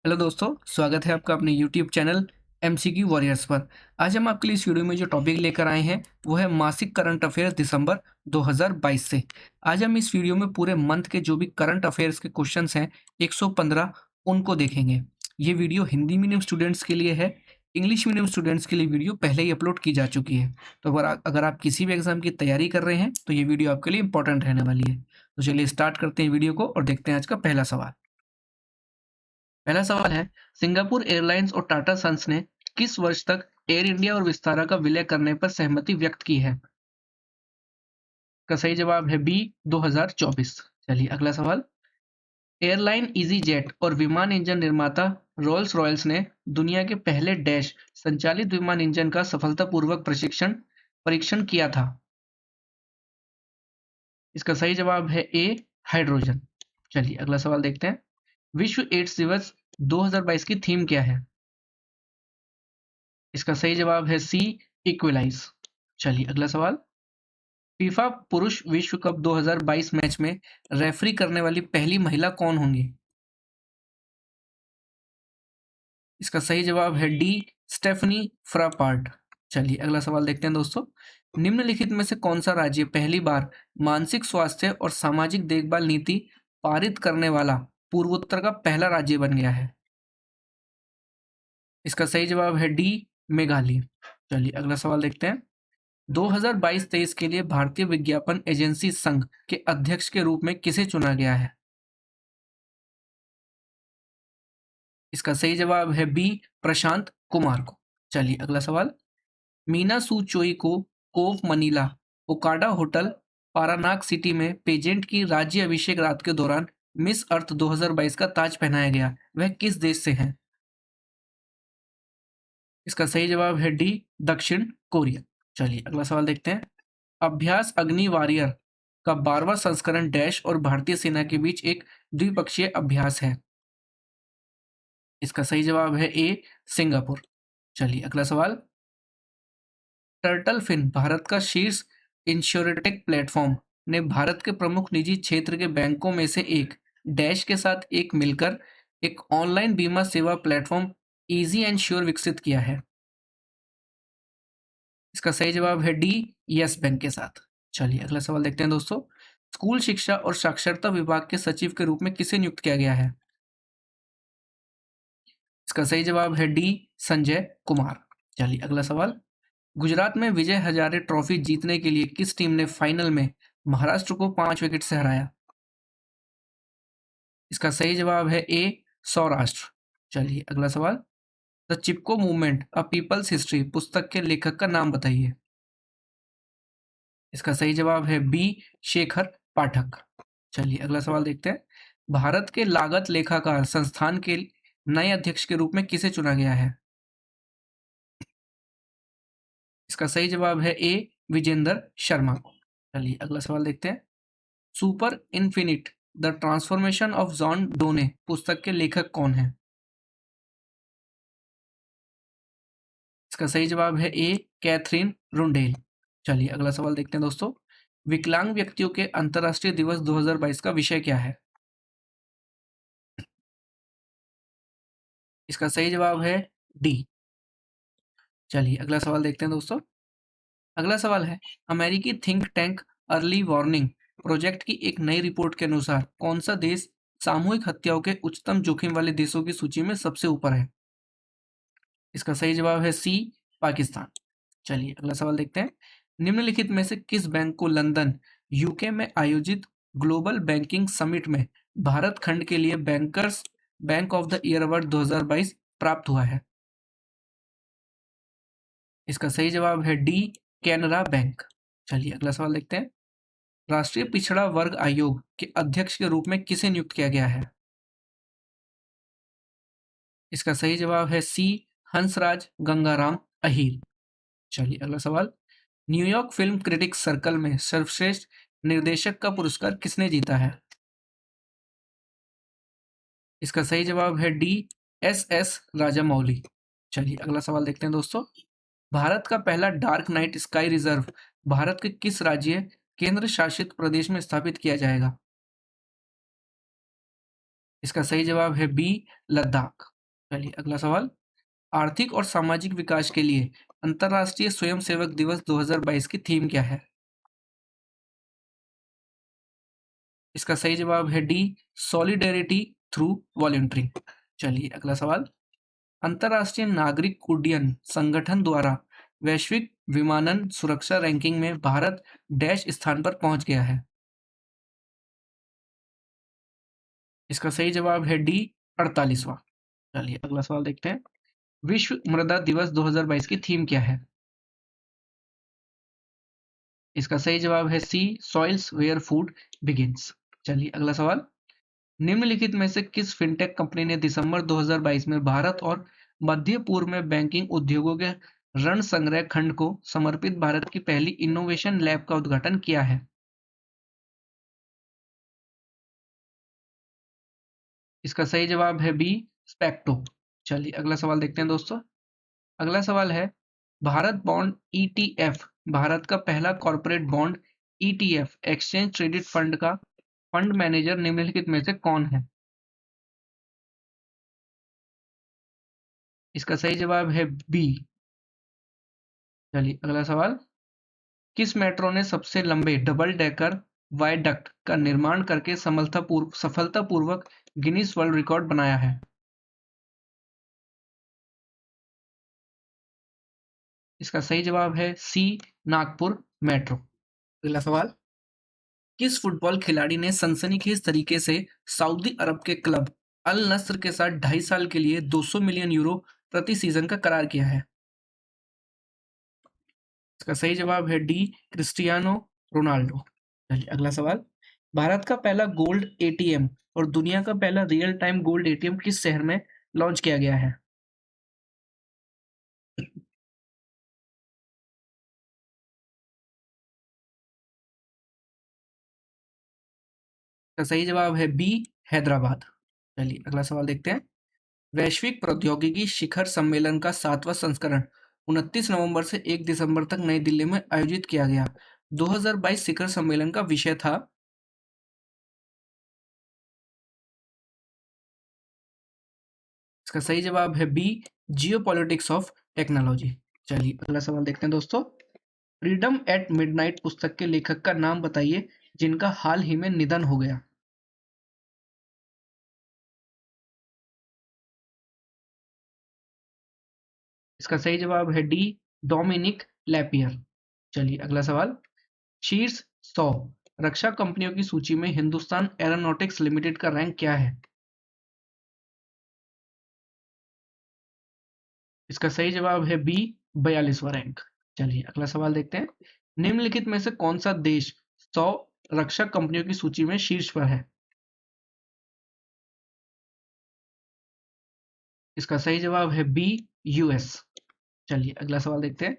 Hello दोस्तों, स्वागत है आपका अपने यूट्यूब चैनल एमसीक्यू वॉरियर्स पर। आज हम आपके लिए इस वीडियो में जो टॉपिक लेकर आए हैं वो है मासिक करंट अफेयर्स दिसंबर 2022 से। आज हम इस वीडियो में पूरे मंथ के जो भी करंट अफेयर्स के क्वेश्चंस हैं 115 उनको देखेंगे। ये वीडियो हिंदी मीडियम स्टूडेंट्स के लिए है। इंग्लिश मीडियम स्टूडेंट्स के लिए वीडियो पहले ही अपलोड की जा चुकी है। तो अगर आप किसी भी एग्जाम की तैयारी कर रहे हैं तो ये वीडियो आपके लिए इंपॉर्टेंट रहने वाली है। तो चलिए स्टार्ट करते हैं वीडियो को और देखते हैं आज का पहला सवाल। पहला सवाल है, सिंगापुर एयरलाइंस और टाटा सन्स ने किस वर्ष तक एयर इंडिया और विस्तारा का विलय करने पर सहमति व्यक्त की है? का सही जवाब है बी 2024। चलिए अगला सवाल। एयरलाइन इजी जेट और विमान इंजन निर्माता रोल्स रॉयल्स ने दुनिया के पहले डैश संचालित विमान इंजन का सफलतापूर्वक प्रशिक्षण परीक्षण किया था। इसका सही जवाब है ए हाइड्रोजन। चलिए अगला सवाल देखते हैं। विश्व एड्स दिवस 2022 की थीम क्या है? इसका सही जवाब है सी इक्विलाइज। चलिए अगला सवाल। फीफा पुरुष विश्व कप 2022 मैच में रेफरी करने वाली पहली महिला कौन होंगी? इसका सही जवाब है डी स्टेफनी फ्रापार्ट। चलिए अगला सवाल देखते हैं दोस्तों। निम्नलिखित में से कौन सा राज्य पहली बार मानसिक स्वास्थ्य और सामाजिक देखभाल नीति पारित करने वाला पूर्वोत्तर का पहला राज्य बन गया है? इसका सही जवाब है डी मेघालय। चलिए अगला सवाल देखते हैं। 2022-23 के लिए भारतीय विज्ञापन एजेंसी संघ के अध्यक्ष के रूप में किसे चुना गया है? इसका सही जवाब है बी प्रशांत कुमार को। चलिए अगला सवाल। मीना सू चोई को Cove Manila Okada hotel Paranaque city में पेजेंट की राज्य अभिषेक रात के दौरान मिस अर्थ 2022 का ताज पहनाया गया। वह किस देश से हैं? इसका सही जवाब है डी दक्षिण कोरिया। चलिए अगला सवाल देखते हैं। अभ्यास अग्नि वॉरियर का 12वां संस्करण डैश और भारतीय सेना के बीच एक द्विपक्षीय अभ्यास है। इसका सही जवाब है ए सिंगापुर। चलिए अगला सवाल। टर्टल फिन भारत का शीर्ष इंश्योरेटेक प्लेटफॉर्म ने भारत के प्रमुख निजी क्षेत्र के बैंकों में से एक डैश के साथ एक मिलकर एक ऑनलाइन बीमा सेवा प्लेटफॉर्म इजी एंड श्योर विकसित किया है। इसका सही जवाब है डी यस बैंक के साथ। चलिए अगला सवाल देखते हैं दोस्तों। स्कूल शिक्षा और साक्षरता विभाग के सचिव के रूप में किसे नियुक्त किया गया है? इसका सही जवाब है डी संजय कुमार। चलिए अगला सवाल। गुजरात में विजय हजारे ट्रॉफी जीतने के लिए किस टीम ने फाइनल में महाराष्ट्र को 5 विकेट से हराया? इसका सही जवाब है ए सौराष्ट्र। चलिए अगला सवाल। The Chipko movement a people's history पुस्तक के लेखक का नाम बताइए। इसका सही जवाब है बी शेखर पाठक। चलिए अगला सवाल देखते हैं। भारत के लागत लेखाकार संस्थान के नए अध्यक्ष के रूप में किसे चुना गया है? इसका सही जवाब है ए विजेंद्र शर्मा को। चलिए अगला सवाल देखते हैं। Super infinite the transformation of John Donne पुस्तक के लेखक कौन है? इसका सही जवाब है ए कैथरीन रुंडेल। चलिए अगला सवाल देखते हैं दोस्तों। विकलांग व्यक्तियों के अंतर्राष्ट्रीय दिवस 2022 का विषय क्या है? इसका सही जवाब है डी। चलिए अगला सवाल देखते हैं दोस्तों। अगला सवाल है, अमेरिकी think tank early warning project की एक नई रिपोर्ट के अनुसार कौन सा देश सामूहिक हत्याओं के उच्चतम जोखिम वाले देशों की सूची में सबसे ऊपर है? इसका सही जवाब है सी पाकिस्तान। चलिए अगला सवाल देखते हैं। निम्नलिखित में से किस बैंक को लंदन यूके में आयोजित ग्लोबल बैंकिंग समिट में भारत खंड के लिए bankers bank of the year award 2022 प्राप्त हुआ है? इसका सही जवाब है डी कैनरा बैंक। चलिए अगला सवाल देखते हैं। राष्ट्रीय पिछड़ा वर्ग आयोग के अध्यक्ष के रूप में किसे नियुक्त किया गया है? इसका सही जवाब है सी हंसराज गंगाराम अहीर। चलिए अगला सवाल। न्यूयॉर्क फिल्म क्रिटिक्स सर्कल में सर्वश्रेष्ठ निर्देशक का पुरस्कार किसने जीता है? इसका सही जवाब है डी एस राजामौली। चलिए अगला सवाल देखते हैं दोस्तों। भारत का पहला dark night sky reserve Bharat के किस राज्य केंद्र शासित प्रदेश में स्थापित किया जाएगा? इसका सही जवाब है बी लद्दाख। चलिए अगला सवाल। आर्थिक और सामाजिक विकास के लिए अंतर्राष्ट्रीय स्वयंसेवक दिवस 2022 की थीम क्या है? इसका सही जवाब है डी, सॉलिडेरिटी थ्रू वॉलंटियरिंग। चलिए अगला सवाल। अंतर्राष्ट्रीय नागरिक उड्डयन संगठन द्वारा वैश्विक विमानन सुरक्षा रैंकिंग में भारत डैश स्थान पर पहुंच गया है। इसका सही जवाब है डी, 48वां। चलिए अगला सवाल देखते हैं। विश्व मृदा दिवस 2022 की थीम क्या है? इसका सही जवाब है सी, सॉइल्स वेयर फूड बिगिंस। चलिए अगला सवाल। निम्नलिखित में से किस फिनटेक कंपनी ने दिसंबर 2022 में भारत और मध्य पूर्व में बैंकिंग उद्योगों के ऋण संग्रह खंड को समर्पित भारत की पहली इनोवेशन लैब का उद्घाटन किया है? इसका सही जवाब है बी, स्पेक्टो। चलिए अगला सवाल देखते हैं दोस्तों। अगला सवाल है, भारत बॉन्ड ईटीएफ भारत का पहला corporate bond ETF exchange traded fund का फंड मैनेजर निम्नलिखित में से कौन है? इसका सही जवाब है बी। चलिए अगला सवाल। किस मेट्रो ने सबसे लंबे डबल डेकर वायडक्ट का निर्माण करके सफलतापूर्वक गिनीज वर्ल्ड रिकॉर्ड बनाया है? इसका सही जवाब है सी, नागपुर मेट्रो। अगला सवाल। किस फुटबॉल खिलाड़ी ने सनसनीखेज तरीके से सऊदी अरब के क्लब अल नस्र के साथ 2.5 साल के लिए 200 मिलियन यूरो प्रति सीजन का करार किया है? इसका सही जवाब है डी, क्रिस्टियानो रोनाल्डो। चलिए अगला सवाल। भारत का पहला गोल्ड एटीएम और दुनिया का पहला रियल टाइम गोल्ड एटीएम किस शहर में लॉन्च किया गया है? इसका सही जवाब है बी, हैदराबाद। चलिए अगला सवाल देखते हैं। वैश्विक प्रौद्योगिकी शिखर सम्मेलन का 7वां संस्करण 29 नवंबर से 1 दिसंबर तक नई दिल्ली में आयोजित किया गया। 2022 शिखर सम्मेलन का विषय था। इसका सही जवाब है बी, जियोपॉलिटिक्स ऑफ टेक्नोलॉजी। चलिए अगला सवाल देखते हैं दोस्तों। फ्रीडम एट मिडनाइट पुस्तक के लेखक का नाम बताइए जिनका हाल ही में निधन हो गया। इसका सही जवाब है डी, डोमिनिक लैपियर। चलिए अगला सवाल। शीर्ष 100 रक्षा कंपनियों की सूची में हिंदुस्तान एरोनॉटिक्स लिमिटेड का रैंक क्या है? इसका सही जवाब है बी, 42वां रैंक। चलिए अगला सवाल देखते हैं। निम्नलिखित में से कौन सा देश 100 रक्षा कंपनियों की सूची में शीर्ष पर है? इसका सही जवाब है बी, यूएस। चलिए अगला सवाल देखते हैं।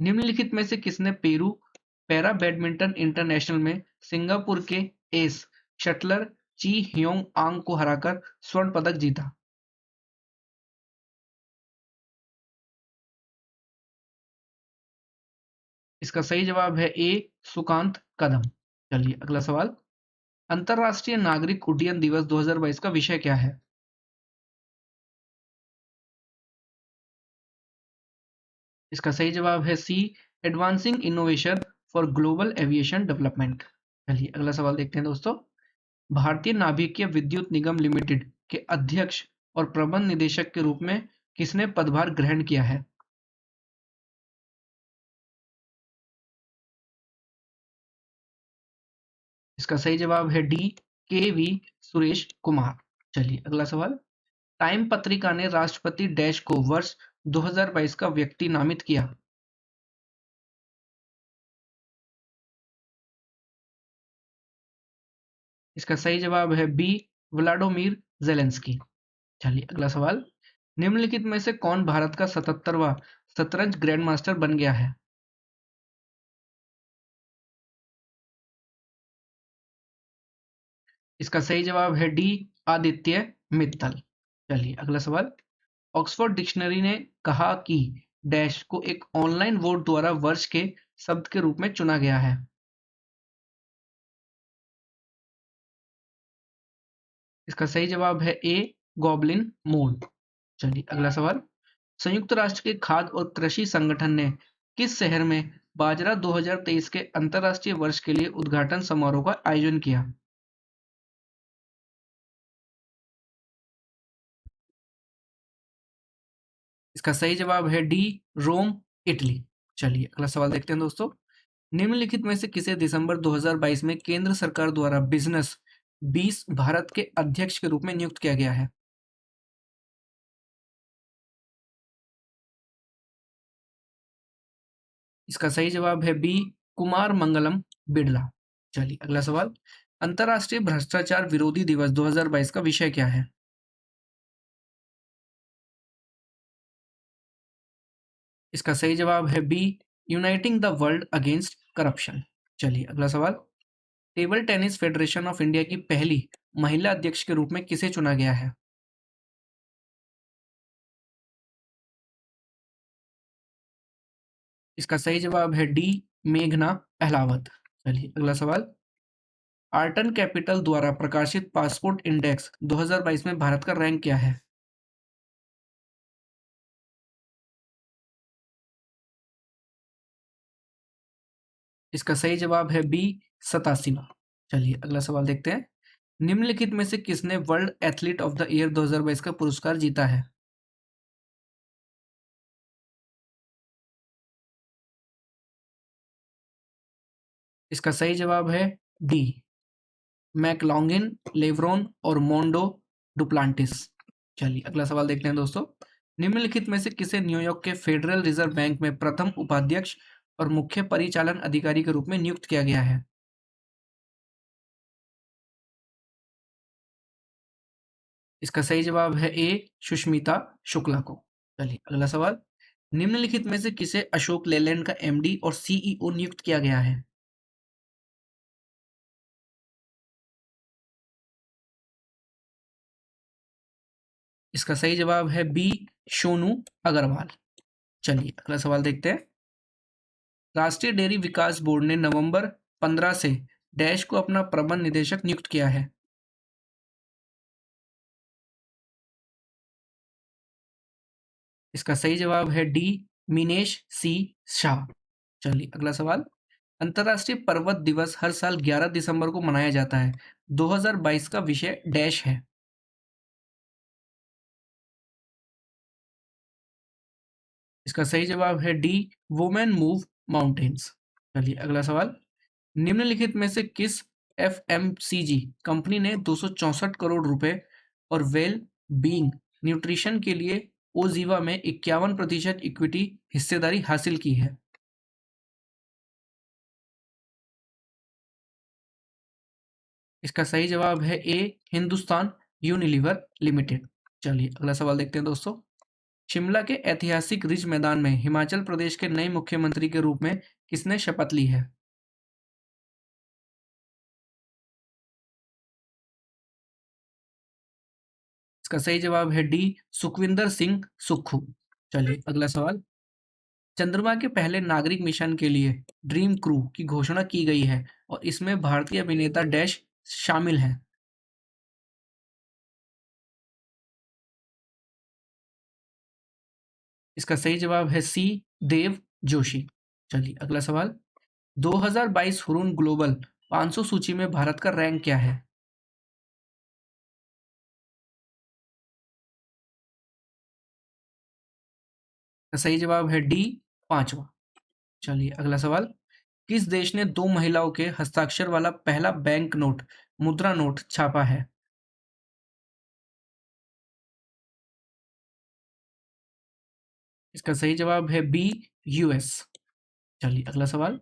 निम्नलिखित में से किसने पेरू पैरा बैडमिंटन इंटरनेशनल में सिंगापुर के एस शटलर ची ह्योंग आंग को हराकर स्वर्ण पदक जीता? इसका सही जवाब है ए, सुकांत कदम। चलिए अगला सवाल। अंतर्राष्ट्रीय नागरिक उड्डयन दिवस 2022 का विषय क्या है? इसका सही जवाब है C, advancing innovation for global aviation development. चलिए अगला सवाल देखते हैं दोस्तों। भारतीय नाभिकीय विद्युत निगम लिमिटेड के अध्यक्ष और प्रबंध निदेशक के रूप में किसने पदभार ग्रहण किया है? इसका सही जवाब है डी, के वी सुरेश कुमार। चलिए अगला सवाल। टाइम पत्रिका ने राष्ट्रपति डैश को वर्ष 2022 का व्यक्ति नामित किया। इसका सही जवाब है बी, व्लाडोमिर जेलेंस्की। चलिए अगला सवाल। निम्नलिखित में से कौन भारत का 77वां शतरंज ग्रैंड मास्टर बन गया है? इसका सही जवाब है डी, आदित्य मित्तल। चलिए अगला सवाल। ऑक्सफोर्ड डिक्शनरी ने कहा कि डैश को एक ऑनलाइन वोट द्वारा वर्ष के शब्द के रूप में चुना गया है। इसका सही जवाब है ए, गॉबलिन मून। चलिए अगला सवाल। संयुक्त राष्ट्र के खाद्य और कृषि संगठन ने किस शहर में बाजरा 2023 के अंतर्राष्ट्रीय वर्ष के लिए उद्घाटन समारोह का आयोजन किया? इसका सही जवाब है डी, रोम, इटली। चलिए अगला सवाल देखते हैं दोस्तों। निम्नलिखित में से किसे दिसंबर 2022 में केंद्र सरकार द्वारा बिजनेस 20 भारत के अध्यक्ष के रूप में नियुक्त किया गया है? इसका सही जवाब है बी, कुमार मंगलम बिड़ला। चलिए अगला सवाल। अंतर्राष्ट्रीय भ्रष्टाचार विरोधी दिवस 2022 का विषय क्या है? इसका सही जवाब है B, uniting the world against corruption. चलिए अगला सवाल। Table tennis federation of India की पहली महिला अध्यक्ष के रूप में किसे चुना गया है? इसका सही जवाब है डी, मेघना अहलावत। चलिए अगला सवाल। आर्टन कैपिटल द्वारा प्रकाशित पासपोर्ट इंडेक्स 2022 में भारत का रैंक क्या है? इसका सही जवाब है बी, 87वां। चलिए अगला सवाल देखते हैं। निम्नलिखित में से किसने world athlete of the year 2022 का पुरस्कार जीता है? इसका सही जवाब है डी, मैकलॉन्गिन, लेवरॉन और मोंडो डुप्लांटिस। चलिए अगला सवाल देखते हैं दोस्तों। निम्नलिखित में से किसे न्यूयॉर्क के फेडरल रिजर्व बैंक में प्रथम उपाध्यक्ष और मुख्य परिचालन अधिकारी के रूप में नियुक्त किया गया है? इसका सही जवाब है ए, सुष्मिता शुक्ला को। चलिए अगला सवाल। निम्नलिखित में से किसे अशोक लेलैंड का एमडी और सीईओ नियुक्त किया गया है? इसका सही जवाब है बी, सोनू अग्रवाल। चलिए अगला सवाल देखते हैं। राष्ट्रीय डेयरी विकास बोर्ड ने नवंबर 15 से डैश को अपना प्रबंध निदेशक नियुक्त किया है। इसका सही जवाब है डी, मिनेश सी शाह। चलिए अगला सवाल। अंतर्राष्ट्रीय पर्वत दिवस हर साल 11 दिसंबर को मनाया जाता है। 2022 का विषय डैश है। इसका सही जवाब है डी, वुमेन मूव माउंटेन्स। चलिए अगला सवाल। निम्नलिखित में से किस एफएमसीजी कंपनी ने 264 करोड़ रुपए और वेल बीइंग न्यूट्रिशन के लिए ओजीवा में 51% इक्विटी हिस्सेदारी हासिल की है? इसका सही जवाब है ए, हिंदुस्तान यूनिलीवर लिमिटेड। चलिए अगला सवाल देखते हैं दोस्तों। शिमला के ऐतिहासिक रिज मैदान में हिमाचल प्रदेश के नए मुख्यमंत्री के रूप में किसने शपथ ली है? इसका सही जवाब है डी, सुखविंदर सिंह सुक्खू। चलिए अगला सवाल। चंद्रमा के पहले नागरिक मिशन के लिए ड्रीम क्रू की घोषणा की गई है और इसमें भारतीय अभिनेता डैश शामिल हैं। इसका सही जवाब है सी, देव जोशी। चलिए अगला सवाल। 2022 हुरून ग्लोबल 500 सूची में भारत का रैंक क्या है? इसका सही जवाब है डी, 5वां। चलिए अगला सवाल। किस देश ने दो महिलाओं के हस्ताक्षर वाला पहला बैंक नोट मुद्रा नोट छापा है? इसका सही जवाब है बी, यूएस। चलिए अगला सवाल।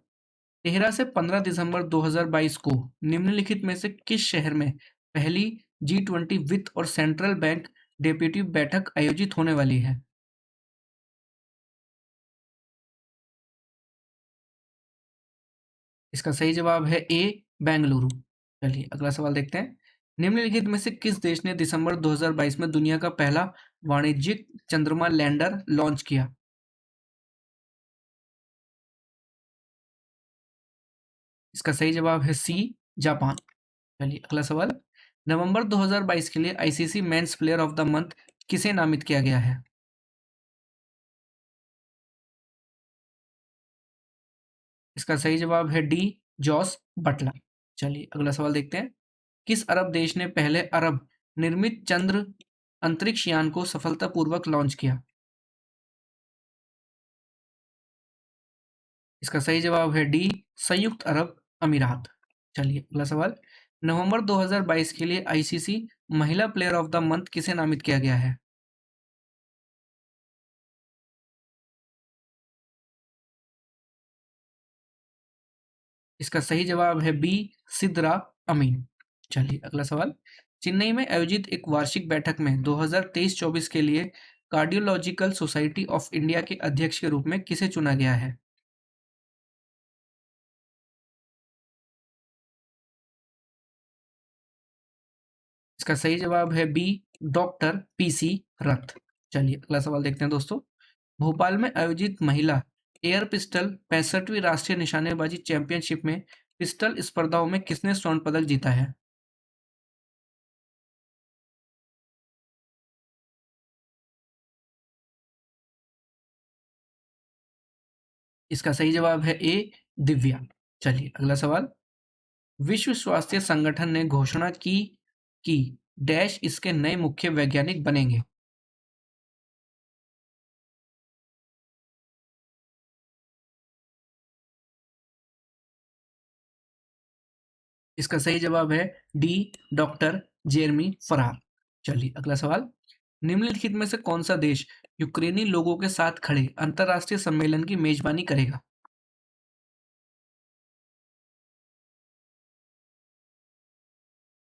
13 से 15 दिसंबर 2022 को निम्नलिखित में से किस शहर में पहली G20 वित्त और सेंट्रल बैंक डेप्यूटी बैठक आयोजित होने वाली है? इसका सही जवाब है ए, बेंगलुरु। चलिए अगला सवाल देखते हैं। निम्नलिखित में से किस देश ने दिसंबर 2022 में दुनिया का पहला वाणिज्यिक चंद्रमा लैंडर लॉन्च किया? इसका सही जवाब है सी, जापान। चलिए अगला सवाल। नवंबर 2022 के लिए ICC men's player of the month किसे नामित किया गया है? इसका सही जवाब है डी, जॉस बटलर। चलिए अगला सवाल देखते हैं। किस अरब देश ने पहले अरब निर्मित चंद्र अंतरिक्ष यान को सफलतापूर्वक लॉन्च किया? इसका सही जवाब है डी, संयुक्त अरब अमीरात। चलिए अगला सवाल। नवंबर 2022 के लिए आईसीसी महिला प्लेयर ऑफ द मंथ किसे नामित किया गया है? इसका सही जवाब है बी, सिद्रा अमीन। चलिए अगला सवाल। चेन्नई में आयोजित एक वार्षिक बैठक में 2023-24 के लिए कार्डियोलॉजिकल सोसाइटी ऑफ इंडिया के अध्यक्ष के रूप में किसे चुना गया है? इसका सही जवाब है बी, डॉक्टर पीसी रथ। चलिए अगला सवाल देखते हैं दोस्तों। भोपाल में आयोजित महिला एयर पिस्टल 65वीं राष्ट्रीय निशानेबाजी चैंपियनशिप में पिस्टल स्पर्धाओं में किसने स्वर्ण पदक जीता है? इसका सही जवाब है ए, दिव्या। चलिए अगला सवाल। विश्व स्वास्थ्य संगठन ने घोषणा की कि डैश इसके नए मुख्य वैज्ञानिक बनेंगे। इसका सही जवाब है डी, डॉक्टर जेरमी फरार। चलिए अगला सवाल। निम्नलिखित में से कौन सा देश यूक्रेनी लोगों के साथ खड़े अंतर्राष्ट्रीय सम्मेलन की मेजबानी करेगा?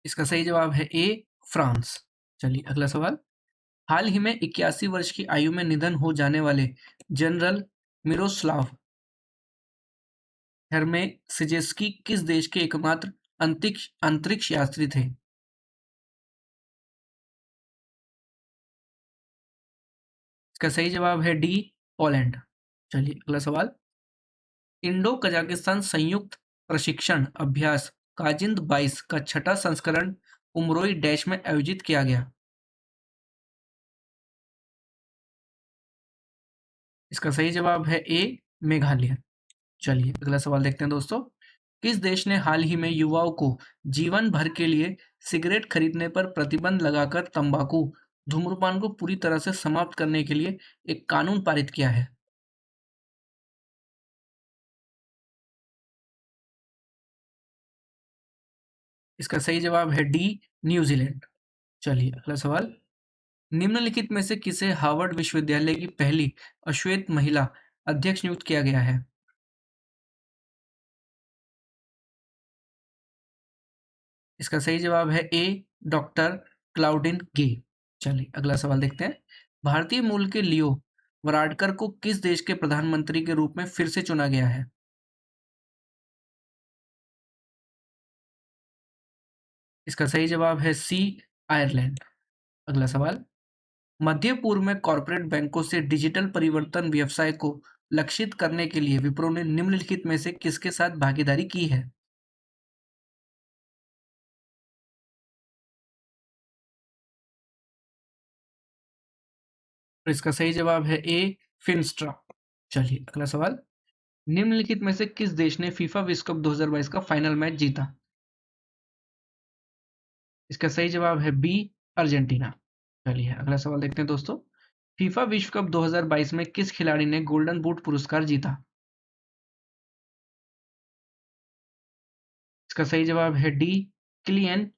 इसका सही जवाब है ए, फ्रांस। चलिए अगला सवाल। हाल ही में 81 वर्ष की आयु में निधन हो जाने वाले जनरल मिरोस्लाव हेर्मेसिजेस्की किस देश के एकमात्र अंतरिक्ष अंतरिक्ष यात्री थे? इसका सही जवाब है डी, पोलैंड। चलिए अगला सवाल। इंडो कजाकिस्तान संयुक्त प्रशिक्षण अभ्यास काजिंद 22 का छठा संस्करण उमरोई डैश में आयोजित किया गया। इसका सही जवाब है ए, मेघालय। चलिए अगला सवाल देखते हैं दोस्तों। किस देश ने हाल ही में युवाओं को जीवन भर के लिए सिगरेट खरीदने पर प्रतिबंध लगाकर तंबाकू धूम्रपान को पूरी तरह से समाप्त करने के लिए एक कानून पारित किया है? इसका सही जवाब है डी, न्यूजीलैंड। चलिए अगला सवाल। निम्नलिखित में से किसे हार्वर्ड विश्वविद्यालय की पहली अश्वेत महिला अध्यक्ष नियुक्त किया गया है? इसका सही जवाब है ए, डॉक्टर क्लाउडिन गे। चलिए अगला सवाल देखते हैं। भारतीय मूल के लियो वराडकर को किस देश के प्रधानमंत्री के रूप में फिर से चुना गया है? इसका सही जवाब है सी, आयरलैंड। अगला सवाल। मध्य पूर्व में कॉरपोरेट बैंकों से डिजिटल परिवर्तन व्यवसाय को लक्षित करने के लिए विप्रो ने निम्नलिखित में से किसके साथ भागीदारी की है? और इसका सही जवाब है ए, फिनस्ट्रा। चलिए अगला सवाल। निम्नलिखित में से किस देश ने फीफा विश्व कप 2022 का फाइनल मैच जीता? इसका सही जवाब है बी, अर्जेंटीना। चलिए अगला सवाल देखते हैं दोस्तों। फीफा विश्व कप 2022 में किस खिलाड़ी ने गोल्डन बूट पुरस्कार जीता? इसका सही जवाब है डी, किलियन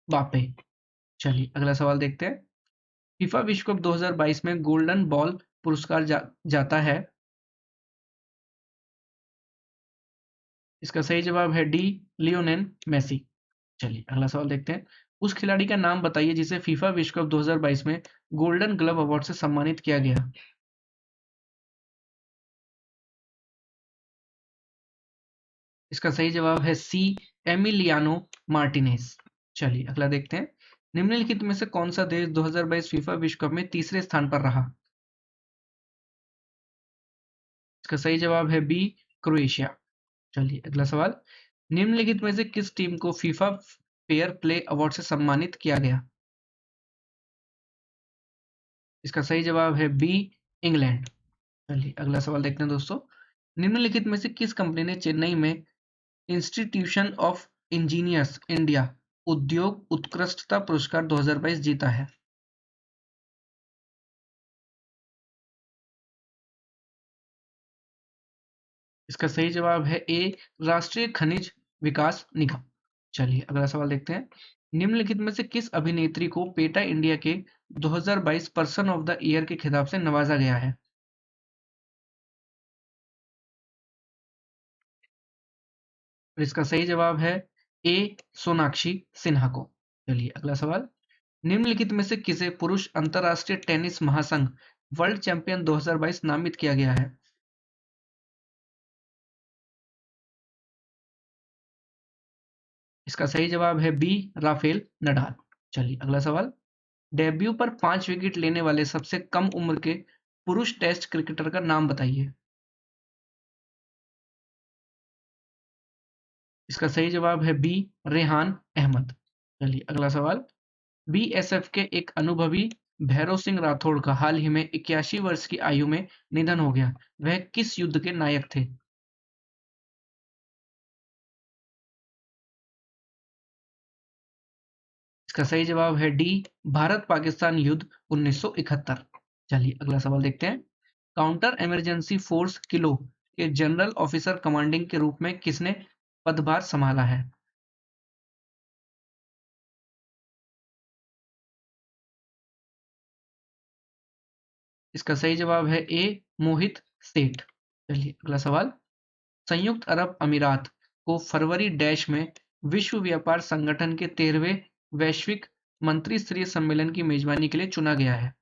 बापे। चलिए अगला सवाल देखते हैं। फीफा विश्व कप 2022 में गोल्डन बॉल पुरस्कार जाता है। इसका सही जवाब है डी, लियोनेल मेसी। चलिए अगला सवाल देखते हैं। उस खिलाड़ी का नाम बताइए जिसे फीफा विश्व कप 2022 में गोल्डन ग्लव अवार्ड से सम्मानित किया गया। इसका सही जवाब है सी, एमिलियानो मार्टिनेज। चलिए अगला देखते हैं। निम्नलिखित में से कौन सा देश 2022 फीफा विश्व कप में तीसरे स्थान पर रहा? इसका सही जवाब है बी, क्रोएशिया। चलिए अगला सवाल। निम्नलिखित में से किस टीम को फीफा फेयर प्ले अवार्ड से सम्मानित किया गया? इसका सही जवाब है बी, इंग्लैंड। चलिए अगला सवाल देखते हैं दोस्तों। निम्नलिखित में से किस कंपनी ने चेन्नई में इंस्टीट्यूशन ऑफ इंजीनियर्स इंडिया उद्योग उत्कृष्टता पुरस्कार 2022 जीता है? इसका सही जवाब है ए, राष्ट्रीय खनिज विकास निगम। चलिए अगला सवाल देखते हैं। निम्नलिखित में से किस अभिनेत्री को पेटा इंडिया के 2022 पर्सन ऑफ द ईयर के खिताब से नवाजा गया है? और इसका सही जवाब है ए, सोनाक्षी सिन्हा को। चलिए अगला सवाल। निम्नलिखित में से किसे पुरुष अंतर्राष्ट्रीय टेनिस महासंघ वर्ल्ड चैंपियन 2022 नामित किया गया है? इसका सही जवाब है बी, राफेल नडाल। चलिए अगला सवाल। डेब्यू पर 5 विकेट लेने वाले सबसे कम उम्र के पुरुष टेस्ट क्रिकेटर का नाम बताइए। इसका सही जवाब है बी, रेहान अहमद। चलिए अगला सवाल। बीएसएफ के एक अनुभवी भैरव सिंह राठौड़ का हाल ही में 81 वर्ष की आयु में निधन हो गया। वह किस युद्ध के नायक थे? इसका सही जवाब है डी, भारत पाकिस्तान युद्ध 1971। चलिए अगला सवाल देखते हैं। काउंटर इमरजेंसी फोर्स किलो के जनरल ऑफिसर कमांडिंग के रूप में किसने पदभार संभाला है? इसका सही जवाब है ए, मोहित सेठ। चलिए अगला सवाल। संयुक्त अरब अमीरात को फरवरी डैश में विश्व व्यापार संगठन के 13वें वैश्विक मंत्री स्तरीय सम्मेलन की मेजबानी के लिए चुना गया है।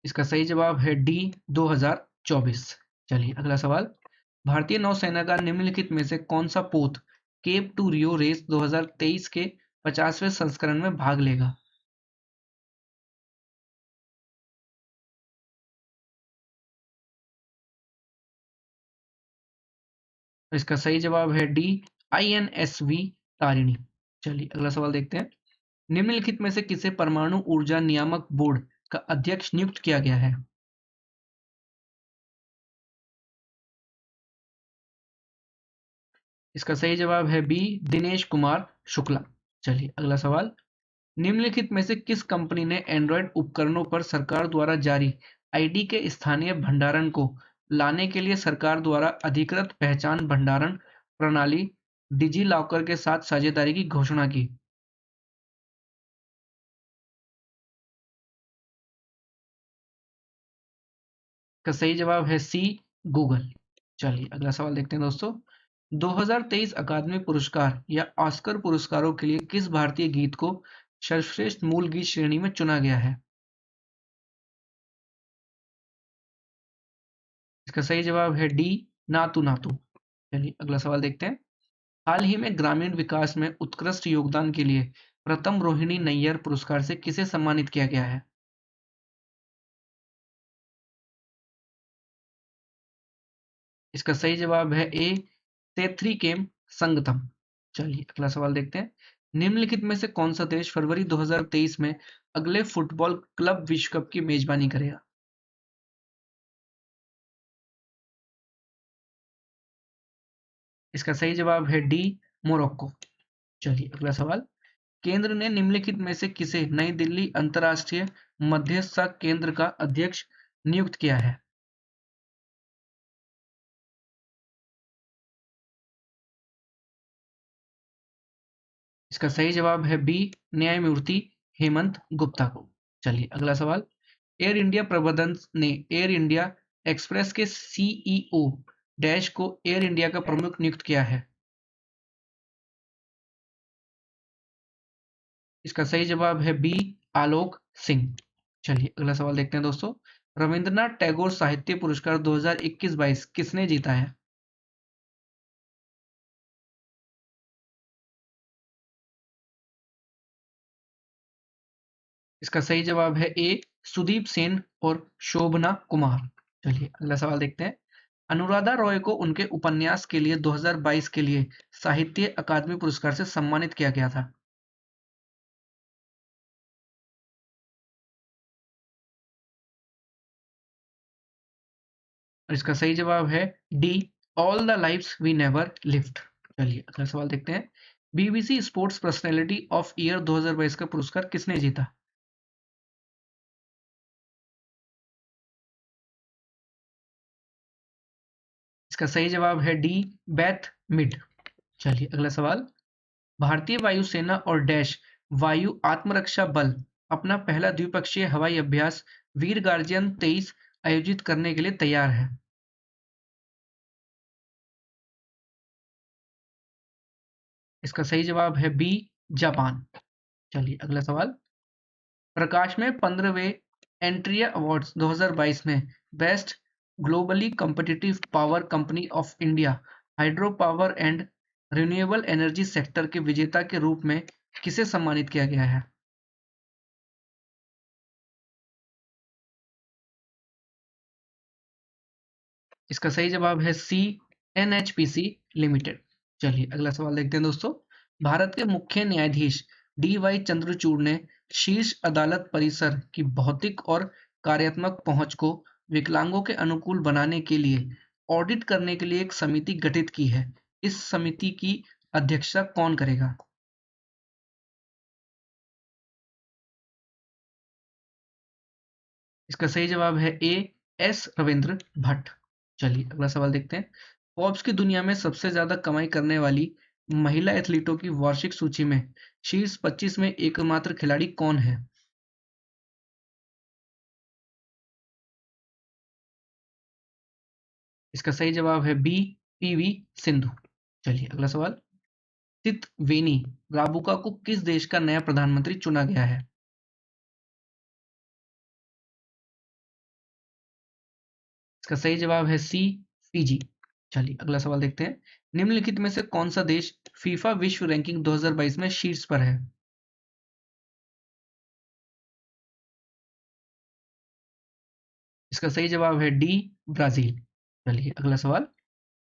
इसका सही जवाब है डी, 2024। चलिए अगला सवाल। भारतीय नौसेना का निम्नलिखित में से कौन सा पोत केप टू रियो रेस 2023 के 50वें संस्करण में भाग लेगा? इसका सही जवाब है डी, आईएनएसवी तारिणी। चलिए अगला सवाल देखते हैं। निम्नलिखित में से किसे परमाणु ऊर्जा नियामक बोर्ड का अध्यक्ष नियुक्त किया गया है? इसका सही जवाब है बी, दिनेश कुमार शुक्ला। चलिए अगला सवाल। निम्नलिखित में से किस कंपनी ने एंड्रॉयड उपकरणों पर सरकार द्वारा जारी आईडी के स्थानीय भंडारण को लाने के लिए सरकार द्वारा अधिकृत पहचान भंडारण प्रणाली डिजी लॉकर के साथ साझेदारी की घोषणा की? का सही जवाब है सी, गूगल। चलिए अगला सवाल देखते हैं दोस्तों। 2023 अकादमी पुरस्कार या ऑस्कर पुरस्कारों के लिए किस भारतीय गीत को सर्वश्रेष्ठ मूल गीत श्रेणी में चुना गया है? इसका सही जवाब है डी, नातू नातू। चलिए अगला सवाल देखते हैं। हाल ही में ग्रामीण विकास में उत्कृष्ट योगदान के लिए प्रथम रोहिणी नैयर पुरस्कार से किसे सम्मानित किया गया है? इसका सही जवाब है ए, तेथरी केम संगतम। चलिए अगला सवाल देखते हैं। निम्नलिखित में से कौन सा देश फरवरी 2023 में अगले फुटबॉल क्लब विश्व कप की मेजबानी करेगा? इसका सही जवाब है डी, मोरक्को। चलिए अगला सवाल। केंद्र ने निम्नलिखित में से किसे नई दिल्ली अंतर्राष्ट्रीय मध्यस्थता केंद्र का अध्यक्ष नियुक्त किया है? इसका सही जवाब है बी, न्यायमूर्ति हेमंत गुप्ता को। चलिए अगला सवाल। एयर इंडिया प्रबंधन ने एयर इंडिया एक्सप्रेस के सीईओ डैश को एयर इंडिया का प्रमुख नियुक्त किया है। इसका सही जवाब है बी, आलोक सिंह। चलिए अगला सवाल देखते हैं दोस्तों। रविंद्रनाथ टैगोर साहित्य पुरस्कार 2021-22 किसने जीता है? इसका सही जवाब है ए, सुदीप सेन और शोभना कुमार। चलिए अगला सवाल देखते हैं। अनुराधा रॉय को उनके उपन्यास के लिए 2022 के लिए साहित्य अकादमी पुरस्कार से सम्मानित किया गया था। और इसका सही जवाब है D, all the lives we never lived. चलिए अगला सवाल देखते हैं। BBC sports personality of year 2022 का पुरस्कार किसने जीता? इसका सही जवाब है डी, बेथ मिड। चलिए अगला सवाल। भारतीय वायुसेना और डैश वायु आत्मरक्षा बल अपना पहला द्विपक्षीय हवाई अभ्यास वीर गार्जियन 23 आयोजित करने के लिए तैयार है। इसका सही जवाब है बी, जापान। चलिए अगला सवाल। प्रकाश में 15वें एंट्रिया अवार्ड्स 2022 में best globally competitive power company of India hydro power and renewable energy sector के विजेता के रूप में किसे सम्मानित किया गया है? इसका सही जवाब है सी, एनएचपीसी लिमिटेड। चलिए अगला सवाल देखते हैं दोस्तों। भारत के मुख्य न्यायाधीश डी वाई चंद्रचूड़ ने शीर्ष अदालत परिसर की भौतिक और कार्यात्मक पहुंच को विकलांगों के अनुकूल बनाने के लिए ऑडिट करने के लिए एक समिति गठित की है। इस समिति की अध्यक्षता कौन करेगा? इसका सही जवाब है ए, एस रविंद्र भट्ट। चलिए अगला सवाल देखते हैं। फोर्ब्स की दुनिया में सबसे ज्यादा कमाई करने वाली महिला एथलीटों की वार्षिक सूची में शीर्ष 25 में एकमात्र खिलाड़ी कौन है? इसका सही जवाब है बी, पीवी सिंधु। चलिए अगला सवाल। सित वेनी राबुका को किस देश का नया प्रधानमंत्री चुना गया है? इसका सही जवाब है सी, फिजी। चलिए अगला सवाल देखते हैं। निम्नलिखित में से कौन सा देश फीफा विश्व रैंकिंग 2022 में शीर्ष पर है? इसका सही जवाब है डी, ब्राजील। चलिए अगला सवाल।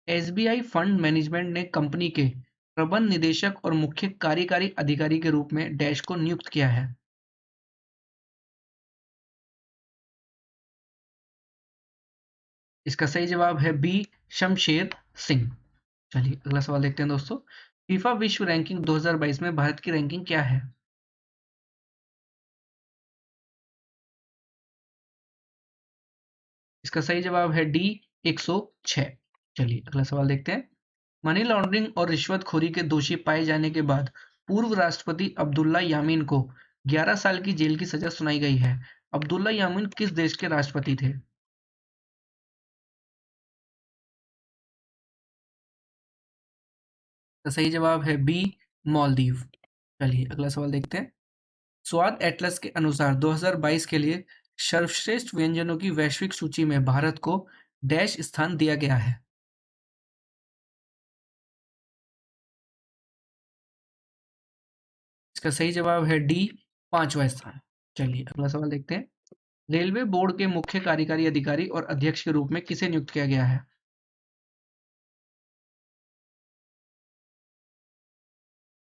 एसबीआई फंड मैनेजमेंट ने कंपनी के प्रबंध निदेशक और मुख्य कार्यकारी अधिकारी के रूप में डैश को नियुक्त किया है। इसका सही जवाब है बी, शमशेर सिंह। चलिए अगला सवाल देखते हैं दोस्तों। फीफा विश्व रैंकिंग 2022 में भारत की रैंकिंग क्या है? इसका सही जवाब है डी, 106। चलिए अगला सवाल देखते हैं। मनी लॉन्ड्रिंग और रिश्वतखोरी के दोषी पाए जाने के बाद पूर्व राष्ट्रपति अब्दुल्ला यामीन को 11 साल की जेल की सजा सुनाई गई है। अब्दुल्ला यामीन किस देश के राष्ट्रपति थे? तो सही जवाब है बी, मालदीव। चलिए अगला सवाल देखते हैं। स्वाद एटलस के अनुसार 2022 के लिए सर्वश्रेष्ठ व्यंजनों की वैश्विक सूची में भारत को डैश स्थान दिया गया है। इसका सही जवाब है डी, 5वां स्थान। चलिए अगला सवाल देखते हैं। रेलवे बोर्ड के मुख्य कार्यकारी अधिकारी और अध्यक्ष के रूप में किसे नियुक्त किया गया है?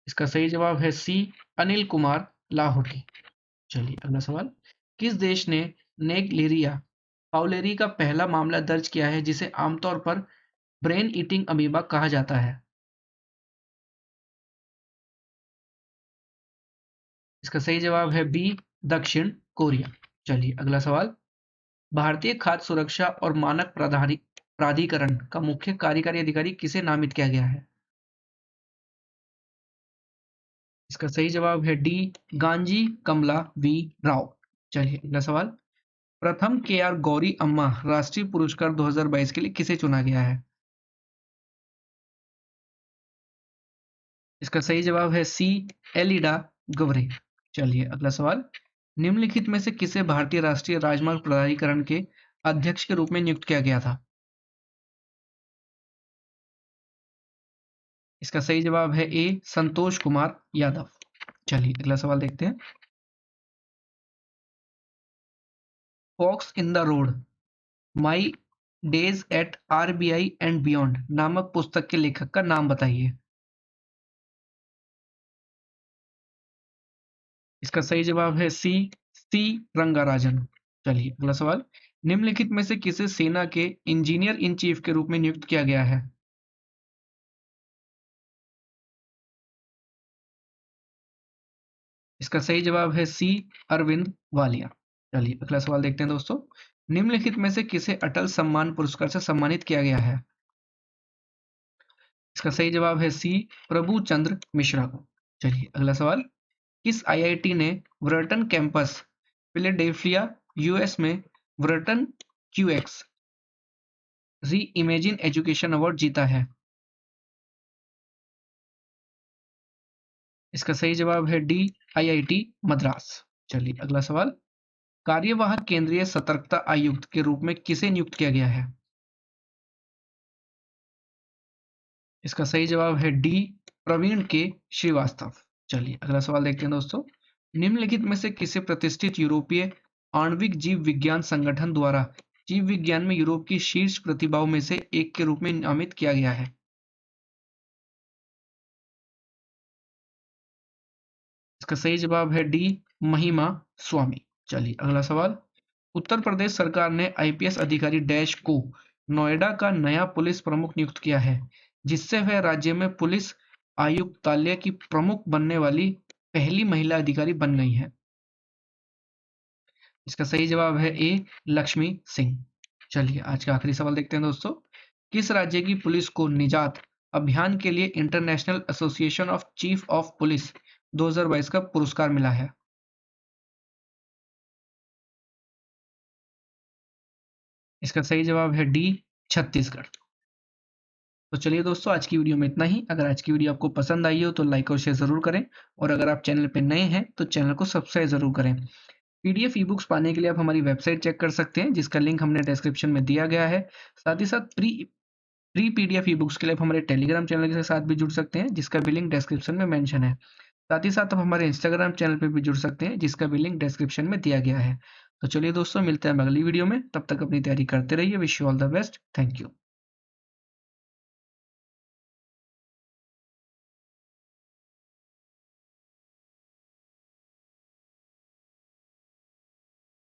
इसका सही जवाब है सी, अनिल कुमार लाहोटी। चलिए अगला सवाल। किस देश ने नेग्लेरिया फाउलेरी का पहला मामला दर्ज किया है जिसे आमतौर पर ब्रेन ईटिंग अमीबा कहा जाता है? इसका सही जवाब है बी, दक्षिण कोरिया। चलिए अगला सवाल। भारतीय खाद्य सुरक्षा और मानक प्राधिकरण का मुख्य कार्यकारी अधिकारी किसे नामित किया गया है? इसका सही जवाब है डी, गांजी कमला वी राव। चलिए अगला सवाल। प्रथम के आर गौरी अम्मा राष्ट्रीय पुरस्कार 2022 के लिए किसे चुना गया है? इसका सही जवाब है सी, एलिडा गवरे। चलिए अगला सवाल। निम्नलिखित में से किसे भारतीय राष्ट्रीय राजमार्ग प्राधिकरण के अध्यक्ष के रूप में नियुक्त किया गया था? इसका सही जवाब है ए, संतोष कुमार यादव। चलिए अगला सवाल देखते हैं। Forks in the road my days at RBI and beyond नामक पुस्तक के लेखक का नाम बताइए। इसका सही जवाब है सी रंगाराजन। चलिए अगला सवाल। निम्नलिखित में से किसे सेना के इंजीनियर इन चीफ के रूप में नियुक्त किया गया है? इसका सही जवाब है सी अरविंद वालिया। चलिए अगला सवाल देखते हैं दोस्तों। निम्नलिखित में से किसे अटल सम्मान पुरस्कार से सम्मानित किया गया है? इसका सही जवाब है सी प्रभु चंद्र मिश्रा को। चलिए अगला सवाल। किस आईआईटी ने व्हर्टन कैंपस फिलाडेल्फिया यूएस में व्हर्टन क्यूएक्स री इमेजिन एजुकेशन अवार्ड जीता है? इसका सही जवाब है डी आईआईटी मद्रास। चलिए अगला सवाल। कार्यवाहक केंद्रीय सतर्कता आयुक्त के रूप में किसे नियुक्त किया गया है? इसका सही जवाब है डी प्रवीण के श्रीवास्तव। चलिए अगला सवाल देखते हैं दोस्तों। निम्नलिखित में से किसे प्रतिष्ठित यूरोपीय आणविक जीव विज्ञान संगठन द्वारा जीव विज्ञान में यूरोप की शीर्ष प्रतिभाओं में से एक के रूप में नामित किया गया है? इसका सही जवाब है डी महिमा स्वामी। चलिए अगला सवाल। उत्तर प्रदेश सरकार ने आईपीएस अधिकारी डैश को नोएडा का नया पुलिस प्रमुख नियुक्त किया है, जिससे वह राज्य में पुलिस आयुक्तालय की प्रमुख बनने वाली पहली महिला अधिकारी बन गई हैं। इसका सही जवाब है ए लक्ष्मी सिंह। चलिए आज का आखिरी सवाल देखते हैं दोस्तों। किस राज्य की पुलिस को निजात अभियान के लिए international association of chief of police 2022 का पुरस्कार मिला है? इसका सही जवाब है डी छत्तीसगढ़। तो चलिए दोस्तों आज की वीडियो में इतना ही। अगर आज की वीडियो आपको पसंद आई हो तो लाइक और शेयर जरूर करें, और अगर आप चैनल पर नए हैं तो चैनल को सब्सक्राइब जरूर करें। पीडीएफ ई बुक्स पाने के लिए आप हमारी वेबसाइट चेक कर सकते हैं, जिसका लिंक हमने डिस्क्रिप्शन में दिया गया है। साथ ही साथ प्री पीडीएफ ई बुक्स के लिए आप हमारे टेलीग्राम चैनल के साथ भी जुड़ सकते हैं, जिसका भी लिंक डिस्क्रिप्शन में मेंशन है। साथ ही साथ आप हमारे इंस्टाग्राम चैनल पर भी जुड़ सकते हैं, जिसका भी लिंक डिस्क्रिप्शन में दिया गया है। तो चलिए दोस्तों मिलते हैं अगली वीडियो में, तब तक अपनी तैयारी करते रहिए। Wish you all the best. Thank you.